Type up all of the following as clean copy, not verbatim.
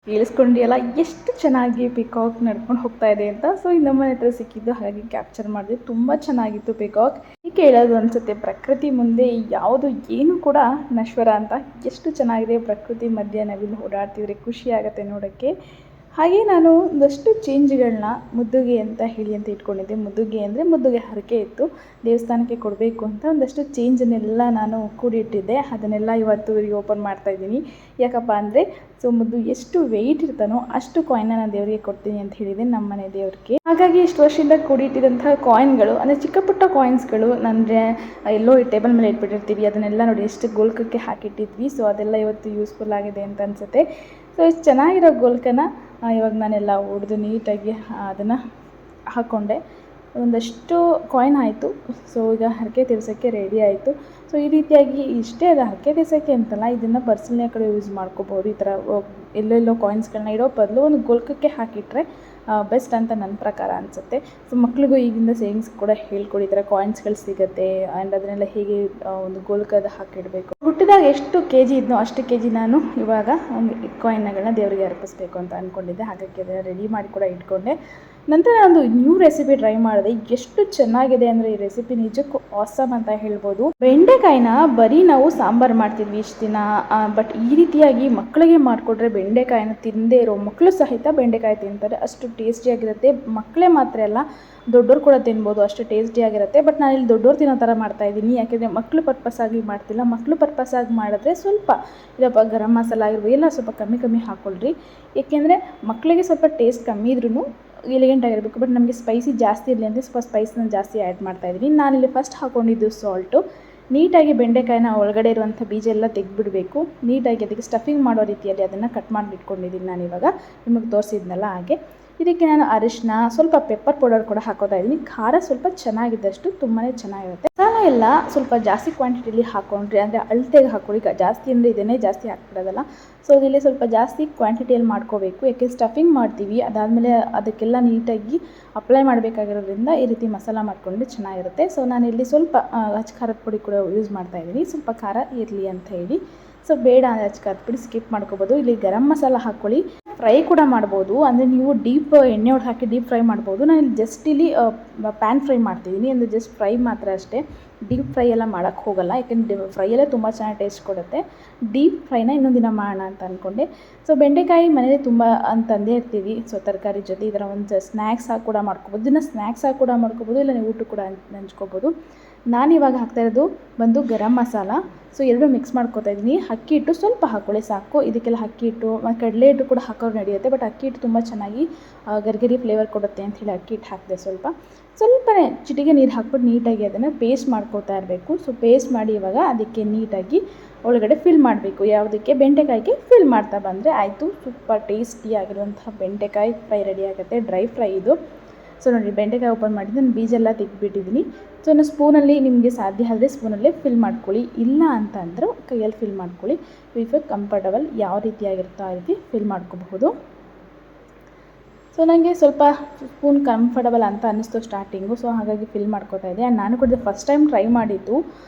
ಕೇಳಿಸ್ಕೊಂಡಿಯಲ್ಲ ಎಷ್ಟು ಚೆನ್ನಾಗಿ ಪಿಕಾಕ್ ನಡ್ಕೊಂಡು ಹೋಗ್ತಾ ಇದೆ ಅಂತ. ಸೊ ಇದು ನಮ್ಮನೆ ಹತ್ರ ಸಿಕ್ಕಿದ್ದು, ಹಾಗಾಗಿ ಕ್ಯಾಪ್ಚರ್ ಮಾಡಿದೆ. ತುಂಬ ಚೆನ್ನಾಗಿತ್ತು ಪಿಕಾಕ್. ಹೀಗೆ ಹೇಳೋದು ಅನಿಸುತ್ತೆ, ಪ್ರಕೃತಿ ಮುಂದೆ ಯಾವುದು ಏನು ಕೂಡ ನಶ್ವರ ಅಂತ. ಎಷ್ಟು ಚೆನ್ನಾಗಿದೆ ಪ್ರಕೃತಿ ಮಧ್ಯೆ ನಾವಿಲ್ಲಿ ಓಡಾಡ್ತಿದ್ರೆ ಖುಷಿ ಆಗುತ್ತೆ ನೋಡೋಕ್ಕೆ. ಹಾಗೆ ನಾನು ಒಂದಷ್ಟು ಚೇಂಜ್ಗಳನ್ನ ಮುದ್ದುಗೆ ಅಂತ ಹೇಳಿ ಅಂತ ಇಟ್ಕೊಂಡಿದ್ದೆ. ಮುದ್ದುಗೆ ಅಂದರೆ ಮುದ್ದುಗೆ ಹರಕೆ ಇತ್ತು, ದೇವಸ್ಥಾನಕ್ಕೆ ಕೊಡಬೇಕು ಅಂತ ಒಂದಷ್ಟು ಚೇಂಜನ್ನೆಲ್ಲ ನಾನು ಕೂಡಿಟ್ಟಿದ್ದೆ. ಅದನ್ನೆಲ್ಲ ಇವತ್ತು ಓಪನ್ ಮಾಡ್ತಾಯಿದ್ದೀನಿ. ಯಾಕಪ್ಪ ಅಂದರೆ ಸೊ ಮುದ್ದು ಎಷ್ಟು ವೆಯ್ಟ್ ಇರ್ತಾನೋ ಅಷ್ಟು ಕಾಯಿನ್ನ ನಾನು ದೇವರಿಗೆ ಕೊಡ್ತೀನಿ ಅಂತ ಹೇಳಿದೆ, ನಮ್ಮ ಮನೆ ದೇವರಿಗೆ. ಹಾಗಾಗಿ ಇಷ್ಟು ವರ್ಷದಿಂದ ಕೂಡಿಟ್ಟಿದ್ದಂತಹ ಕಾಯಿನ್ಗಳು ಅಂದರೆ ಚಿಕ್ಕ ಪುಟ್ಟ ಕಾಯಿನ್ಸ್ಗಳು ಅಂದರೆ ಎಲ್ಲೋ ಈ ಟೇಬಲ್ ಮೇಲೆ ಇಟ್ಬಿಟ್ಟಿರ್ತೀವಿ, ಅದನ್ನೆಲ್ಲ ನೋಡಿ ಎಷ್ಟು ಗೋಲ್ಕಕ್ಕೆ ಹಾಕಿಟ್ಟಿದ್ವಿ. ಸೊ ಅದೆಲ್ಲ ಇವತ್ತು ಯೂಸ್ಫುಲ್ ಆಗಿದೆ ಅಂತ ಅನಿಸುತ್ತೆ. ಸೊ ಇಷ್ಟು ಚೆನ್ನಾಗಿರೋ ಗೋಲ್ಕನ ಇವಾಗ ನಾನೆಲ್ಲ ಹೊಡೆದು ನೀಟಾಗಿ ಅದನ್ನು ಹಾಕ್ಕೊಂಡೆ. ಒಂದಷ್ಟು ಕಾಯಿನ್ ಆಯಿತು. ಸೊ ಈಗ ಹರಕೆ ತೀರ್ಸೋಕ್ಕೆ ರೆಡಿ ಆಯಿತು. ಸೊ ಈ ರೀತಿಯಾಗಿ ಇಷ್ಟೇ ಅದು ಹರಕೆ ತೀರ್ಸೋಕ್ಕೆ ಅಂತಲ್ಲ, ಇದನ್ನು ಪರ್ಸನಲ್ ಕಡೆ ಯೂಸ್ ಮಾಡ್ಕೋಬೋದು. ಈ ಥರ ಎಲ್ಲೆಲ್ಲೋ ಕಾಯಿನ್ಸ್ಗಳನ್ನ ಇಡೋ ಬದಲು ಒಂದು ಗೋಲ್ಕಕ್ಕೆ ಹಾಕಿಟ್ರೆ ಬೆಸ್ಟ್ ಅಂತ ನನ್ನ ಪ್ರಕಾರ ಅನಿಸುತ್ತೆ. ಸೊ ಮಕ್ಳಿಗೂ ಈಗಿಂದ ಸೇವಿಂಗ್ಸ್ ಕೂಡ ಹೇಳ್ಕೊಡಿ, ಈ ಥರ ಕಾಯಿನ್ಸ್ಗಳು ಸಿಗುತ್ತೆ ಆ್ಯಂಡ್ ಅದನ್ನೆಲ್ಲ ಹೇಗೆ ಒಂದು ಗೋಲ್ಕದ ಹಾಕಿಡಬೇಕು. ಹುಟ್ಟಿದಾಗ ಎಷ್ಟು ಕೆ ಜಿ ಇದ್ನೋ ಅಷ್ಟು ಕೆ ಜಿ ನಾನು ಇವಾಗ ಒಂದು ಕಾಯಿನ್ಗಳನ್ನ ದೇವರಿಗೆ ಅರ್ಪಿಸ್ಬೇಕು ಅಂತ ಅಂದ್ಕೊಂಡಿದ್ದೆ. ಹಾಗಾಗಿ ಅದನ್ನು ರೆಡಿ ಮಾಡಿ ಕೂಡ ಇಟ್ಕೊಂಡೆ. ನಂತರ ಒಂದು ನ್ಯೂ ರೆಸಿಪಿ ಟ್ರೈ ಮಾಡಿದೆ. ಎಷ್ಟು ಚೆನ್ನಾಗಿದೆ ಅಂದರೆ ಈ ರೆಸಿಪಿ ನಿಜಕ್ಕೂ ಆಸಮ್ ಅಂತ ಹೇಳ್ಬೋದು. ಬೆಂಡೆಕಾಯಿನ ಬರೀ ನಾವು ಸಾಂಬಾರು ಮಾಡ್ತಿದ್ವಿ ಇಷ್ಟು ದಿನ, ಬಟ್ ಈ ರೀತಿಯಾಗಿ ಮಕ್ಕಳಿಗೆ ಮಾಡಿಕೊಟ್ರೆ ಬೆಂಡೆಕಾಯಿನ ತಿನ್ನದೇ ಇರೋ ಮಕ್ಕಳು ಸಹಿತ ಬೆಂಡೆಕಾಯಿ ತಿಂತಾರೆ. ಅಷ್ಟು ಟೇಸ್ಟಿಯಾಗಿರುತ್ತೆ. ಮಕ್ಕಳೇ ಮಾತ್ರ ಅಲ್ಲ, ದೊಡ್ಡೋರು ಕೂಡ ತಿನ್ಬೋದು, ಅಷ್ಟು ಟೇಸ್ಟಿಯಾಗಿರುತ್ತೆ. ಬಟ್ ನಾನಿಲ್ಲಿ ದೊಡ್ಡೋರು ತಿನ್ನೋ ಥರ ಮಾಡ್ತಾಯಿದ್ದೀನಿ, ಯಾಕೆಂದರೆ ಮಕ್ಕಳು ಪರ್ಪಸ್ಸಾಗಿ ಮಾಡ್ತಿಲ್ಲ. ಮಕ್ಕಳು ಪರ್ಪಸ್ಸಾಗಿ ಮಾಡಿದ್ರೆ ಸ್ವಲ್ಪ ಇದಪ್ಪ ಗರಂ ಮಸಾಲ ಆಗಿರ್ಬೋದು ಎಲ್ಲ ಸ್ವಲ್ಪ ಕಮ್ಮಿ ಹಾಕ್ಕೊಳ್ರಿ. ಏಕೆಂದರೆ ಮಕ್ಕಳಿಗೆ ಸ್ವಲ್ಪ ಟೇಸ್ಟ್ ಕಮ್ಮಿ ಇದ್ರೂ ಎಲಿಗೆಂಟ್ ಆಗಿರಬೇಕು. ಬಟ್ ನಮಗೆ ಸ್ಪೈಸಿ ಜಾಸ್ತಿ ಇರಲಿ ಅಂತ ಸ್ವಲ್ಪ ಸ್ಪೈಸ್ನ ಜಾಸ್ತಿ ಆ್ಯಡ್ ಮಾಡ್ತಾಯಿದ್ದೀನಿ. ನಾನಿಲ್ಲಿ ಫಸ್ಟ್ ಹಾಕ್ಕೊಂಡಿದ್ದು ಸಾಲ್ಟು. ನೀಟಾಗಿ ಬೆಂಡೆಕಾಯಿನ ಒಳಗಡೆ ಇರುವಂಥ ಬೀಜ ಎಲ್ಲ ತೆಗೆದುಬಿಡಬೇಕು. ನೀಟಾಗಿ ಅದಕ್ಕೆ ಸ್ಟಫಿಂಗ್ ಮಾಡೋ ರೀತಿಯಲ್ಲಿ ಅದನ್ನು ಕಟ್ ಮಾಡಿ ಇಟ್ಕೊಂಡಿದ್ದೀನಿ ನಾನಿವಾಗ ನಿಮಗೆ ತೋರಿಸಿದ್ನಲ್ಲ ಹಾಗೆ. ಇದಕ್ಕೆ ನಾನು ಅರಿಶಿನ, ಸ್ವಲ್ಪ ಪೆಪ್ಪರ್ ಪೌಡರ್ ಕೂಡ ಹಾಕೋತಾ ಇದ್ದೀನಿ. ಖಾರ ಸ್ವಲ್ಪ ಚೆನ್ನಾಗಿದ್ದಷ್ಟು ತುಂಬಾ ಚೆನ್ನಾಗಿರುತ್ತೆ. ಮಸಾಲ ಎಲ್ಲ ಸ್ವಲ್ಪ ಜಾಸ್ತಿ ಕ್ವಾಂಟಿಟಿಲಿ ಹಾಕ್ಕೊಂಡ್ರಿ, ಅಂದರೆ ಅಳತೆಗೆ ಹಾಕ್ಕೊಳ್ಳಿ. ಜಾಸ್ತಿ ಅಂದರೆ ಇದನ್ನೇ ಜಾಸ್ತಿ ಹಾಕ್ಬಿಡೋದಲ್ಲ. ಸೊ ಇಲ್ಲಿ ಸ್ವಲ್ಪ ಜಾಸ್ತಿ ಕ್ವಾಂಟಿಟಿಯಲ್ಲಿ ಮಾಡ್ಕೋಬೇಕು, ಯಾಕೆ ಸ್ಟಫಿಂಗ್ ಮಾಡ್ತೀವಿ. ಅದಾದಮೇಲೆ ಅದಕ್ಕೆಲ್ಲ ನೀಟಾಗಿ ಅಪ್ಲೈ ಮಾಡಬೇಕಾಗಿರೋದ್ರಿಂದ ಈ ರೀತಿ ಮಸಾಲ ಮಾಡಿಕೊಂಡ್ರೆ ಚೆನ್ನಾಗಿರುತ್ತೆ. ಸೊ ನಾನಿಲ್ಲಿ ಸ್ವಲ್ಪ ಅಚ್ಚ ಖಾರದ ಪುಡಿ ಕೂಡ ಯೂಸ್ ಮಾಡ್ತಾಯಿದ್ದೀನಿ, ಸ್ವಲ್ಪ ಖಾರ ಇರಲಿ ಅಂತ ಹೇಳಿ. ಸೊ ಬೇಡ ಅಂದರೆ ಅಚ್ಚ ಖಾರದ ಪುಡಿ ಸ್ಕಿಪ್ ಮಾಡ್ಕೋಬೋದು. ಇಲ್ಲಿ ಗರಂ ಮಸಾಲ ಹಾಕ್ಕೊಳ್ಳಿ. ಫ್ರೈ ಕೂಡ ಮಾಡ್ಬೋದು, ಅಂದರೆ ನೀವು ಡೀಪ್ ಎಣ್ಣೆ ಒಳಗೆ ಹಾಕಿ ಡೀಪ್ ಫ್ರೈ ಮಾಡ್ಬೋದು. ನಾನು ಇಲ್ಲಿ ಜಸ್ಟ್ ಇಲ್ಲಿ ಪ್ಯಾನ್ ಫ್ರೈ ಮಾಡ್ತಿದ್ದೀನಿ, ಅಂದರೆ ಜಸ್ಟ್ ಫ್ರೈ ಮಾತ್ರ ಅಷ್ಟೇ. ಡೀಪ್ ಫ್ರೈ ಎಲ್ಲ ಮಾಡೋಕ್ಕೆ ಹೋಗಲ್ಲ, ಯಾಕೆಂದರೆ ಫ್ರೈಯಲ್ಲೇ ತುಂಬ ಚೆನ್ನಾಗಿ ಟೇಸ್ಟ್ ಕೊಡುತ್ತೆ. ಡೀಪ್ ಫ್ರೈನ ಇನ್ನೊಂದು ದಿನ ಮಾಡೋಣ ಅಂತ ಅಂದ್ಕೊಂಡೆ. ಸೊ ಬೆಂಡೆಕಾಯಿ ಮನೇಲಿ ತುಂಬ ಅಂತಂದೇ ಇರ್ತೀವಿ. ಸೊ ತರಕಾರಿ ಜೊತೆ ಈ ಥರ ಒಂದು ಸ್ನ್ಯಾಕ್ಸ್ ಆಗಿ ಕೂಡ ಮಾಡ್ಕೊಬೋದು. ಇದನ್ನು ಸ್ನ್ಯಾಕ್ಸ್ ಆಗಿ ಕೂಡ ಮಾಡ್ಕೊಬೋದು, ಇಲ್ಲ ನೀವು ಊಟ ಕೂಡ ಹಂಚ್ಕೋಬೋದು. ನಾನಿವಾಗ ಹಾಕ್ತಾಯಿರೋದು ಬಂದು ಗರಂ ಮಸಾಲ. ಸೊ ಎರಡು ಮಿಕ್ಸ್ ಮಾಡ್ಕೊತಾ ಇದ್ದೀನಿ. ಅಕ್ಕಿ ಹಿಟ್ಟು ಸ್ವಲ್ಪ ಹಾಕ್ಕೊಳ್ಳಿ ಸಾಕು. ಇದಕ್ಕೆಲ್ಲ ಅಕ್ಕಿ ಹಿಟ್ಟು ಮತ್ತು ಕಡಲೆ ಹಿಟ್ಟು ಕೂಡ ಹಾಕೋರು ನಡೆಯುತ್ತೆ, ಬಟ್ ಅಕ್ಕಿ ಹಿಟ್ಟು ತುಂಬ ಚೆನ್ನಾಗಿ ಗರ್ಗರಿ ಫ್ಲೇವರ್ ಕೊಡುತ್ತೆ ಅಂಥೇಳಿ ಅಕ್ಕಿ ಹಿಟ್ಟು ಹಾಕಿದೆ. ಸ್ವಲ್ಪನೇ ಚಿಟಿಗೆ ನೀರು ಹಾಕ್ಬಿಟ್ಟು ನೀಟಾಗಿ ಅದನ್ನು ಪೇಸ್ಟ್ ಮಾಡ್ಕೋತಾ ಇರಬೇಕು. ಸೊ ಪೇಸ್ಟ್ ಮಾಡಿ ಇವಾಗ ಅದಕ್ಕೆ ನೀಟಾಗಿ ಒಳಗಡೆ ಫಿಲ್ ಮಾಡಬೇಕು. ಯಾವುದಕ್ಕೆ? ಬೆಂಡೆಕಾಯಿಗೆ ಫಿಲ್ ಮಾಡ್ತಾ ಬಂದರೆ ಆಯಿತು. ಸೂಪರ್ ಟೇಸ್ಟಿಯಾಗಿರುವಂತಹ ಬೆಂಡೆಕಾಯಿ ಫ್ರೈ ರೆಡಿ ಆಗುತ್ತೆ, ಡ್ರೈ ಫ್ರೈ ಇದು. ಸೊ ನೋಡಿ, ಬೆಂಡೆಕಾಯಿ ಓಪನ್ ಮಾಡಿದ್ದು ನಾನು ಬೀಜ ಎಲ್ಲ ತೆಗೆದುಬಿಟ್ಟಿದ್ದೀನಿ. ಸೊ ನಾನು ಸ್ಪೂನಲ್ಲಿ, ನಿಮಗೆ ಸಾಧ್ಯ ಆದರೆ ಸ್ಪೂನಲ್ಲೇ ಫಿಲ್ ಮಾಡ್ಕೊಳ್ಳಿ, ಇಲ್ಲ ಅಂತ ಅಂದರೂ ಕೈಯಲ್ಲಿ ಫಿಲ್ ಮಾಡ್ಕೊಳ್ಳಿ. ಇಫ್ ಕಂಫರ್ಟಬಲ್ ಯಾವ ರೀತಿಯಾಗಿರುತ್ತೋ ಆ ರೀತಿ ಫಿಲ್ ಮಾಡ್ಕೋಬಹುದು. ಸೊ ನನಗೆ ಸ್ವಲ್ಪ ಸ್ಪೂನ್ ಕಂಫರ್ಟಬಲ್ ಅಂತ ಅನ್ನಿಸ್ತು ಸ್ಟಾರ್ಟಿಂಗು. ಸೊ ಹಾಗಾಗಿ ಫಿಲ್ ಮಾಡ್ಕೋತಾ ಇದ್ದೆ. ಆ್ಯಂಡ್ ನಾನು ಕೂಡ ಫಸ್ಟ್ ಟೈಮ್ ಟ್ರೈ ಮಾಡಿದ್ದು.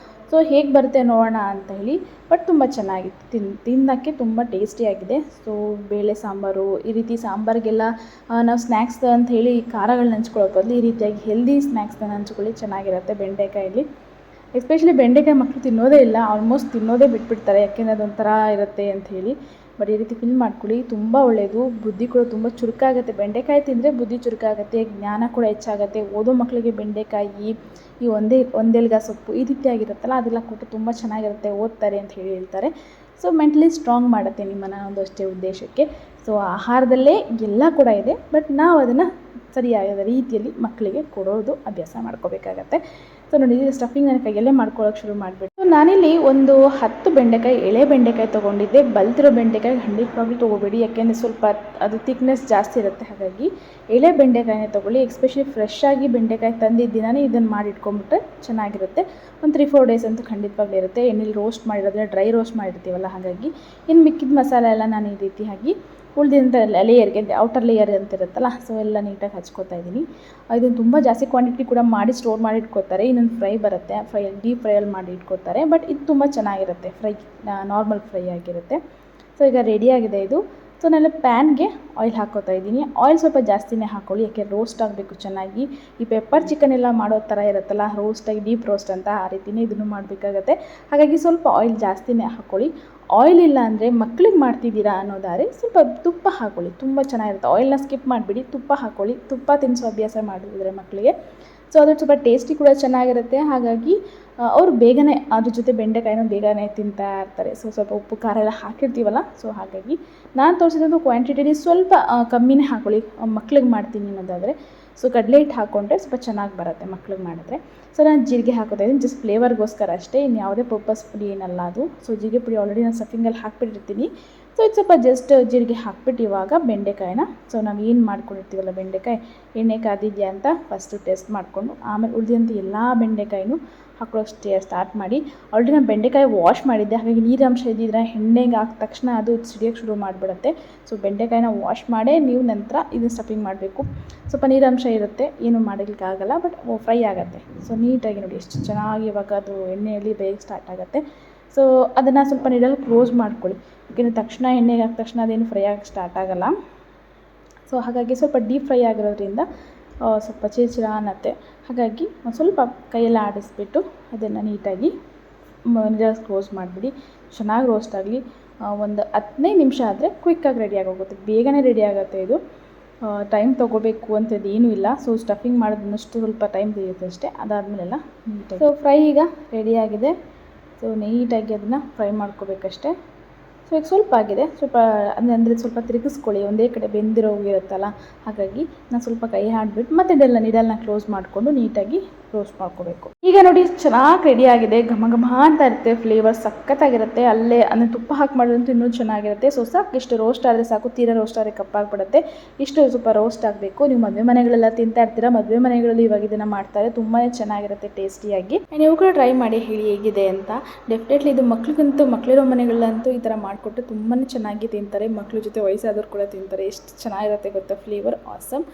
ಸೊ ಹೇಗೆ ಬರುತ್ತೆ ನೋಡೋಣ ಅಂತ ಹೇಳಿ, ಬಟ್ ತುಂಬ ಚೆನ್ನಾಗಿತ್ತು. ತಿನ್ನೋಕ್ಕೆ ತುಂಬ ಟೇಸ್ಟಿಯಾಗಿದೆ. ಸೊ ಬೇಳೆ ಸಾಂಬಾರು, ಈ ರೀತಿ ಸಾಂಬಾರಿಗೆಲ್ಲ ನಾವು ಸ್ನ್ಯಾಕ್ಸ್ ಅಂತ ಹೇಳಿ ಖಾರಗಳನ್ನ ಹಂಚ್ಕೊಳ್ಳೋ ಬದಲು ಈ ರೀತಿಯಾಗಿ ಹೆಲ್ದಿ ಸ್ನ್ಯಾಕ್ಸ್ನ ಹಂಚ್ಕೊಳ್ಳಿ, ಚೆನ್ನಾಗಿರುತ್ತೆ ಬೆಂಡೆಕಾಯಲ್ಲಿ. ಎಸ್ಪೆಷಲಿ ಬೆಂಡೆಕಾಯಿ ಮಕ್ಕಳು ತಿನ್ನೋದೇ ಇಲ್ಲ, ಆಲ್ಮೋಸ್ಟ್ ತಿನ್ನೋದೇ ಬಿಟ್ಬಿಡ್ತಾರೆ, ಯಾಕೆಂದರೆ ಅದೊಂಥರ ಇರುತ್ತೆ ಅಂತ ಹೇಳಿ. ಬಟ್ ಈ ರೀತಿ ಫಿಲ್ ಮಾಡ್ಕೊಳ್ಳಿ, ತುಂಬ ಒಳ್ಳೆಯದು. ಬುದ್ಧಿ ಕೂಡ ತುಂಬ ಚುರುಕಾಗುತ್ತೆ. ಬೆಂಡೆಕಾಯಿ ತಿಂದರೆ ಬುದ್ಧಿ ಚುರುಕಾಗುತ್ತೆ, ಜ್ಞಾನ ಕೂಡ ಹೆಚ್ಚಾಗುತ್ತೆ. ಓದೋ ಮಕ್ಕಳಿಗೆ ಬೆಂಡೆಕಾಯಿ, ಈ ಒಂದೆಲ್ಗ ಸೊಪ್ಪು ಈ ರೀತಿಯಾಗಿರುತ್ತಲ್ಲ, ಅದೆಲ್ಲ ಕೊಟ್ಟು ತುಂಬ ಚೆನ್ನಾಗಿರುತ್ತೆ, ಓದ್ತಾರೆ ಅಂತ ಹೇಳಿ ಹೇಳ್ತಾರೆ. ಸೊ ಮೆಂಟಲಿ ಸ್ಟ್ರಾಂಗ್ ಮಾಡುತ್ತೆ ನಿಮ್ಮನ್ನು, ಒಂದು ಅಷ್ಟೇ ಉದ್ದೇಶಕ್ಕೆ. ಸೊ ಆಹಾರದಲ್ಲೇ ಎಲ್ಲ ಕೂಡ ಇದೆ, ಬಟ್ ನಾವು ಅದನ್ನು ಸರಿಯಾದ ರೀತಿಯಲ್ಲಿ ಮಕ್ಕಳಿಗೆ ಕೊಡೋದು ಅಭ್ಯಾಸ ಮಾಡ್ಕೋಬೇಕಾಗತ್ತೆ. ಸೊ ನೋಡಿ, ಸ್ಟಫಿಂಗ್ ನನ್ನ ಕೈಯಲ್ಲೇ ಮಾಡ್ಕೊಳ್ಳೋಕೆ ಶುರು ಮಾಡಿಬಿಟ್ಟು ನಾನಿಲ್ಲಿ ಒಂದು 10 ಬೆಂಡೆಕಾಯಿ, ಎಳೆ ಬೆಂಡೆಕಾಯಿ ತೊಗೊಂಡಿದ್ದೆ. ಬಲ್ತಿರೋ ಬೆಂಡೆಕಾಯಿ ಖಂಡಿತವಾಗ್ಲೂ ತೊಗೋಬೇಡಿ, ಯಾಕೆಂದರೆ ಸ್ವಲ್ಪ ಅದು ಥಿಕ್ನೆಸ್ ಜಾಸ್ತಿ ಇರುತ್ತೆ. ಹಾಗಾಗಿ ಎಳೆ ಬೆಂಡೆಕಾಯಿನೇ ತೊಗೊಳ್ಳಿ. ಎಸ್ಪೆಷಲಿ ಫ್ರೆಶ್ ಆಗಿ ಬೆಂಡೆಕಾಯಿ ತಂದಿದ್ದ ದಿನವೇ ಇದನ್ನು ಮಾಡಿ ಇಟ್ಕೊಂಡ್ಬಿಟ್ರೆ ಚೆನ್ನಾಗಿರುತ್ತೆ. ಒಂದು 3-4 ಡೇಸ್ ಅಂತೂ ಖಂಡಿತವಾಗ್ಲೂ ಇರುತ್ತೆ. ಎಣ್ಣೆಲಿ ರೋಸ್ಟ್ ಮಾಡಿರೋದ್ರೆ ಡ್ರೈ ರೋಸ್ಟ್ ಮಾಡಿರ್ತೀವಲ್ಲ, ಹಾಗಾಗಿ ಇನ್ನು ಮಿಕ್ಕಿದ ಮಸಾಲೆ ಎಲ್ಲ ನಾನು ಈ ರೀತಿಯಾಗಿ ಉಳಿದಂಥ ಲೇಯರ್ಗೆ, ಔಟರ್ ಲೇಯರ್ ಅಂತ ಇರುತ್ತಲ್ಲ, ಸೊ ಎಲ್ಲ ನೀಟಾಗಿ ಹಚ್ಕೋತಾ ಇದ್ದೀನಿ. ಇದನ್ನು ತುಂಬ ಜಾಸ್ತಿ ಕ್ವಾಂಟಿಟಿ ಕೂಡ ಮಾಡಿ ಸ್ಟೋರ್ ಮಾಡಿ ಇಟ್ಕೋತಾರೆ. ಇನ್ನೊಂದು ಫ್ರೈ ಬರುತ್ತೆ, ಡೀಪ್ ಫ್ರೈಯಲ್ಲಿ ಮಾಡಿ ಇಟ್ಕೋತಾರೆ. ಬಟ್ ಇದು ತುಂಬ ಚೆನ್ನಾಗಿರುತ್ತೆ, ಫ್ರೈ ನಾರ್ಮಲ್ ಫ್ರೈ ಆಗಿರುತ್ತೆ. ಸೊ ಈಗ ರೆಡಿಯಾಗಿದೆ ಇದು. ಸೊ ನಾನು ಪ್ಯಾನ್ಗೆ ಆಯಿಲ್ ಹಾಕೋತಾ ಇದ್ದೀನಿ. ಆಯಿಲ್ ಸ್ವಲ್ಪ ಜಾಸ್ತಿನೇ ಹಾಕ್ಕೊಳ್ಳಿ, ಯಾಕೆ ರೋಸ್ಟ್ ಆಗಬೇಕು ಚೆನ್ನಾಗಿ. ಈ ಪೆಪ್ಪರ್ ಚಿಕನ್ ಎಲ್ಲ ಮಾಡೋ ಥರ ಇರುತ್ತಲ್ಲ, ರೋಸ್ಟಾಗಿ ಡೀಪ್ ರೋಸ್ಟ್ ಅಂತ, ಆ ರೀತಿಯೇ ಇದನ್ನು ಮಾಡಬೇಕಾಗತ್ತೆ. ಹಾಗಾಗಿ ಸ್ವಲ್ಪ ಆಯಿಲ್ ಜಾಸ್ತಿನೇ ಹಾಕ್ಕೊಳ್ಳಿ. ಆಯಿಲ್ ಇಲ್ಲ ಅಂದರೆ ಮಕ್ಳಿಗೆ ಮಾಡ್ತಿದ್ದೀರಾ ಅನ್ನೋದಾದ್ರೆ ಸ್ವಲ್ಪ ತುಪ್ಪ ಹಾಕ್ಕೊಳ್ಳಿ, ತುಂಬ ಚೆನ್ನಾಗಿರುತ್ತೆ. ಆಯಿಲ್ನ ಸ್ಕಿಪ್ ಮಾಡಿಬಿಡಿ, ತುಪ್ಪ ಹಾಕ್ಕೊಳ್ಳಿ. ತುಪ್ಪ ತಿನ್ನಿಸೋ ಅಭ್ಯಾಸ ಮಾಡಿದ್ರೆ ಮಕ್ಕಳಿಗೆ ಸೊ ಅದು ಸ್ವಲ್ಪ ಟೇಸ್ಟಿ ಕೂಡ ಚೆನ್ನಾಗಿರುತ್ತೆ. ಹಾಗಾಗಿ ಅವರು ಬೇಗನೆ ಅದ್ರ ಜೊತೆ ಬೆಂಡೆಕಾಯಿನೂ ಬೇಗನೆ ತಿಂತಾ ಇರ್ತಾರೆ. ಸೊ ಸ್ವಲ್ಪ ಉಪ್ಪು ಖಾರ ಎಲ್ಲ ಹಾಕಿರ್ತೀವಲ್ಲ, ಸೊ ಹಾಗಾಗಿ ನಾನು ತೋರಿಸಿದ್ದು ಕ್ವಾಂಟಿಟಿಲಿ ಸ್ವಲ್ಪ ಕಮ್ಮಿನೇ ಹಾಕ್ಕೊಳ್ಳಿ ಮಕ್ಳಿಗೆ ಮಾಡ್ತೀನಿ ಅನ್ನೋದಾದರೆ. ಸೊ ಕಡಲೆ ಹಿಟ್ಟು ಹಾಕ್ಕೊಂಡ್ರೆ ಸ್ವಲ್ಪ ಚೆನ್ನಾಗಿ ಬರುತ್ತೆ ಮಕ್ಳಿಗೆ ಮಾಡಿದ್ರೆ. ಸೊ ನಾನು ಜೀರಿಗೆ ಹಾಕೋತಾ ಇದ್ದೀನಿ, ಜಸ್ಟ್ ಫ್ಲೇವರ್ಗೋಸ್ಕರ ಅಷ್ಟೇ, ಇನ್ನು ಯಾವುದೇ ಪರ್ಪಸ್ ಪುಡಿ ಏನಲ್ಲ ಅದು. ಸೊ ಜೀರಿಗೆ ಪುಡಿ ಆಲ್ರೆಡಿ ನಾನು ಸ್ಟಫಿಂಗಲ್ಲಿ ಹಾಕ್ಬಿಟ್ಟಿರ್ತೀನಿ. ಸೊ ಇದು ಸ್ವಲ್ಪ ಜಸ್ಟ್ ಜೀರಿಗೆ ಹಾಕ್ಬಿಟ್ಟು ಇವಾಗ ಬೆಂಡೆಕಾಯಿನ, ಸೊ ನಾವು ಏನು ಮಾಡ್ಕೊಂಡಿರ್ತೀವಲ್ಲ ಬೆಂಡೆಕಾಯಿ, ಎಣ್ಣೆ ಕಾದಿದೆಯಾ ಅಂತ ಫಸ್ಟು ಟೆಸ್ಟ್ ಮಾಡಿಕೊಂಡು ಆಮೇಲೆ ಉಳಿದಂಥ ಎಲ್ಲ ಬೆಂಡೆಕಾಯಿನೂ ಹಾಕೊಳ್ಳೋಷ್ಟು ಸ್ಟಾರ್ಟ್ ಮಾಡಿ. ಆಲ್ರೆಡಿ ನಾನು ಬೆಂಡೆಕಾಯಿ ವಾಶ್ ಮಾಡಿದ್ದೆ, ಹಾಗಾಗಿ ನೀರಂಶ ಇದ್ದಿದ್ರೆ ಎಣ್ಣೆಗೆ ಹಾಕಿದ ತಕ್ಷಣ ಅದು ಸಿಡಿಯೋಕ್ಕೆ ಶುರು ಮಾಡಿಬಿಡುತ್ತೆ. ಸೊ ಬೆಂಡೆಕಾಯಿನ ವಾಶ್ ಮಾಡೇ ನೀವು ನಂತರ ಇದನ್ನು ಸ್ಟಫಿಂಗ್ ಮಾಡಬೇಕು. ಸ್ವಲ್ಪ ನೀರಂಶ ಇರುತ್ತೆ, ಏನು ಮಾಡೋಕ್ಕಾಗಲ್ಲ, ಬಟ್ ಫ್ರೈ ಆಗುತ್ತೆ. ಸೊ ನೀಟಾಗಿ ನೋಡಿ ಎಷ್ಟು ಚೆನ್ನಾಗಿ ಇವಾಗ ಅದು ಎಣ್ಣೆಯಲ್ಲಿ ಬೇಗ ಸ್ಟಾರ್ಟ್ ಆಗುತ್ತೆ. ಸೊ ಅದನ್ನು ಸ್ವಲ್ಪ ನೀರಲ್ಲಿ ಕ್ಲೋಸ್ ಮಾಡ್ಕೊಳ್ಳಿ, ಯಾಕೆಂದರೆ ತಕ್ಷಣ ಎಣ್ಣೆಗೆ ಹಾಕಿದ ತಕ್ಷಣ ಅದೇನು ಫ್ರೈ ಆಗೋಕ್ಕೆ ಸ್ಟಾರ್ಟ್ ಆಗೋಲ್ಲ. ಸೊ ಹಾಗಾಗಿ ಸ್ವಲ್ಪ ಡೀಪ್ ಫ್ರೈ ಆಗಿರೋದ್ರಿಂದ ಸ್ವಲ್ಪ ಚಿರ ಅನ್ನತ್ತೆ. ಹಾಗಾಗಿ ಒಂದು ಸ್ವಲ್ಪ ಕೈಯೆಲ್ಲ ಆಡಿಸ್ಬಿಟ್ಟು ಅದನ್ನು ನೀಟಾಗಿ ನೀರಲ್ಲಿ ಕ್ಲೋಸ್ ಮಾಡಿಬಿಡಿ. ಚೆನ್ನಾಗಿ ರೋಸ್ಟ್ ಆಗಲಿ. ಒಂದು 15 ನಿಮಿಷ ಆದರೆ ಕ್ವಿಕ್ಕಾಗಿ ರೆಡಿಯಾಗಿ ಹೋಗುತ್ತೆ, ಬೇಗನೆ ರೆಡಿ ಆಗುತ್ತೆ ಇದು. ಟೈಮ್ ತೊಗೋಬೇಕು ಅಂಥದ್ದು ಏನೂ ಇಲ್ಲ. ಸೊ ಸ್ಟಫಿಂಗ್ ಮಾಡೋದನ್ನಷ್ಟು ಸ್ವಲ್ಪ ಟೈಮ್ ತೆಗೆಯುತ್ತೆ ಅಷ್ಟೇ, ಅದಾದಮೇಲೆಲ್ಲ ನೀಟಾಗಿ. ಸೊ ಫ್ರೈ ಈಗ ರೆಡಿಯಾಗಿದೆ. ಸೊ ನೀಟಾಗಿ ಅದನ್ನು ಫ್ರೈ ಮಾಡ್ಕೋಬೇಕಷ್ಟೆ. ಸೊ ಈಗ ಸ್ವಲ್ಪ ಆಗಿದೆ, ಸ್ವಲ್ಪ ಅಂದರೆ ಸ್ವಲ್ಪ ತಿರುಗಿಸ್ಕೊಳ್ಳಿ, ಒಂದೇ ಕಡೆ ಬೆಂದಿರೋ ಇರುತ್ತಲ್ಲ, ಹಾಗಾಗಿ ನಾನು ಸ್ವಲ್ಪ ಕೈ ಹಾಡ್ಬಿಟ್ಟು ಮತ್ತೆ ನೀಡಲ್ನ ಕ್ಲೋಸ್ ಮಾಡಿಕೊಂಡು ನೀಟಾಗಿ ರೋಸ್ಟ್ ಮಾಡ್ಕೋಬೇಕು. ಈಗ ನೋಡಿ ಚೆನ್ನಾಗಿ ರೆಡಿಯಾಗಿದೆ, ಘಮ ಘಮ ಅಂತ ಇರುತ್ತೆ, ಫ್ಲೇವರ್ ಸಖತ್ತಾಗಿರುತ್ತೆ. ಅಲ್ಲೇ ಅಂದರೆ ತುಪ್ಪ ಹಾಕಿ ಮಾಡೋದಂತೂ ಇನ್ನೂ ಚೆನ್ನಾಗಿರುತ್ತೆ. ಸೊ ಸಾಕು, ಇಷ್ಟು ರೋಸ್ಟ್ ಆದರೆ ಸಾಕು, ತೀರಾ ರೋಸ್ಟ್ ಆದರೆ ಕಪ್ಪಾಗಿಬಿಡುತ್ತೆ. ಇಷ್ಟು ಸ್ವಲ್ಪ ರೋಸ್ಟ್ ಆಗಬೇಕು. ನೀವು ಮದುವೆ ಮನೆಗಳೆಲ್ಲ ತಿಂತಾ ಇರ್ತೀರಾ, ಮದುವೆ ಮನೆಗಳಲ್ಲಿ ಇವಾಗ ಇದನ್ನು ಮಾಡ್ತಾರೆ, ತುಂಬಾ ಚೆನ್ನಾಗಿರುತ್ತೆ ಟೇಸ್ಟಿಯಾಗಿ. ನೀವು ಕೂಡ ಟ್ರೈ ಮಾಡಿ ಹೇಳಿ ಹೇಗಿದೆ ಅಂತ. ಡೆಫಿನೆಟ್ಲಿ ಇದು ಮಕ್ಳಿಗಂತೂ, ಮಕ್ಕಳಿರೋ ಮನೆಗಳಂತೂ ಈ ಥರ ಮಾಡಿಕೊಟ್ಟು ತುಂಬಾ ಚೆನ್ನಾಗಿ ತಿಂತಾರೆ. ಮಕ್ಕಳ ಜೊತೆ ವಯಸ್ಸಾದವ್ರು ಕೂಡ ತಿಂತಾರೆ. ಎಷ್ಟು ಚೆನ್ನಾಗಿರುತ್ತೆ ಗೊತ್ತಾ, ಫ್ಲೇವರ್ ಆಸಮ್.